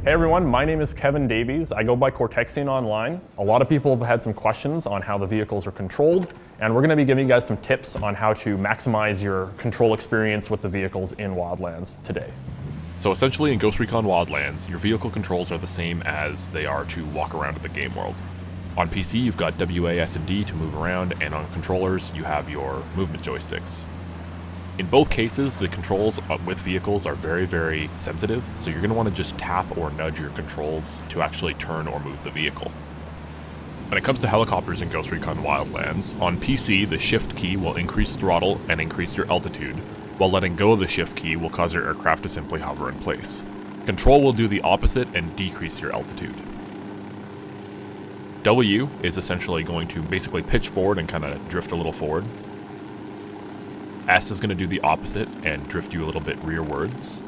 Hey everyone, my name is Kevin Davies. I go by Cortexian online. A lot of people have had some questions on how the vehicles are controlled, and we're going to be giving you guys some tips on how to maximize your control experience with the vehicles in Wildlands today. So essentially in Ghost Recon Wildlands, your vehicle controls are the same as they are to walk around in the game world. On PC, you've got WA, S, and D to move around, and on controllers, you have your movement joysticks. In both cases, the controls with vehicles are very, very sensitive, so you're going to want to just tap or nudge your controls to actually turn or move the vehicle. When it comes to helicopters in Ghost Recon Wildlands, on PC, the shift key will increase throttle and increase your altitude, while letting go of the shift key will cause your aircraft to simply hover in place. Control will do the opposite and decrease your altitude. W is essentially going to basically pitch forward and kind of drift a little forward. S is going to do the opposite and drift you a little bit rearwards.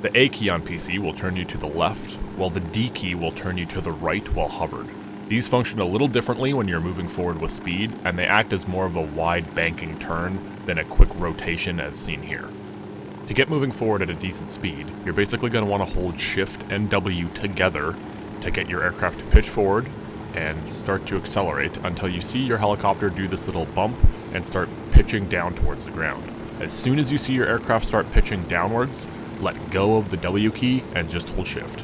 The A key on PC will turn you to the left, while the D key will turn you to the right while hovered. These function a little differently when you're moving forward with speed, and they act as more of a wide banking turn than a quick rotation as seen here. To get moving forward at a decent speed, you're basically going to want to hold Shift and W together to get your aircraft to pitch forward and start to accelerate until you see your helicopter do this little bump and start pitching down towards the ground. As soon as you see your aircraft start pitching downwards, let go of the W key and just hold Shift.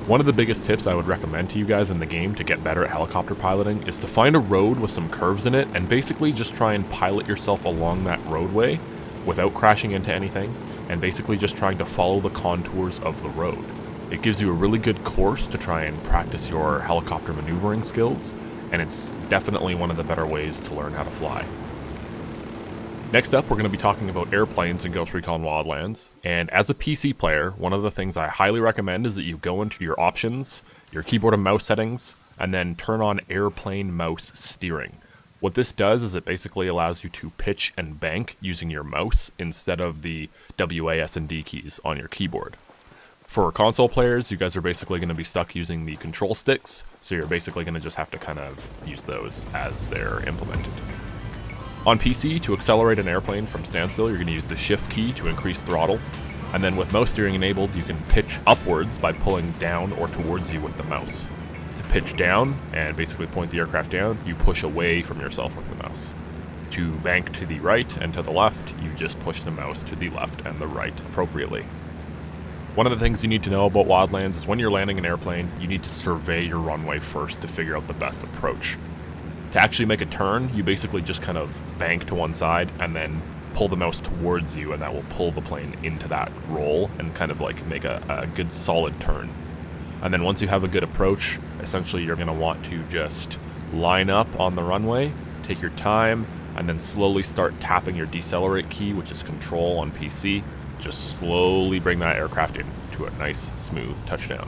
One of the biggest tips I would recommend to you guys in the game to get better at helicopter piloting is to find a road with some curves in it and basically just try and pilot yourself along that roadway without crashing into anything, and basically just trying to follow the contours of the road. It gives you a really good course to try and practice your helicopter maneuvering skills, and it's definitely one of the better ways to learn how to fly. Next up, we're going to be talking about airplanes in Ghost Recon Wildlands, and as a PC player, one of the things I highly recommend is that you go into your options, your keyboard and mouse settings, and then turn on airplane mouse steering. What this does is it basically allows you to pitch and bank using your mouse instead of the WA, S, and D keys on your keyboard. For console players, you guys are basically going to be stuck using the control sticks, so you're basically going to just have to kind of use those as they're implemented. On PC, to accelerate an airplane from standstill, you're going to use the shift key to increase throttle, and then with mouse steering enabled, you can pitch upwards by pulling down or towards you with the mouse. To pitch down and basically point the aircraft down, you push away from yourself with the mouse. To bank to the right and to the left, you just push the mouse to the left and the right appropriately. One of the things you need to know about Wildlands is when you're landing an airplane, you need to survey your runway first to figure out the best approach. To actually make a turn, you basically just kind of bank to one side and then pull the mouse towards you, and that will pull the plane into that roll and kind of like make a good solid turn. And then once you have a good approach, essentially you're going to want to just line up on the runway, take your time, and then slowly start tapping your decelerate key, which is control on PC. Just slowly bring that aircraft in to a nice, smooth touchdown.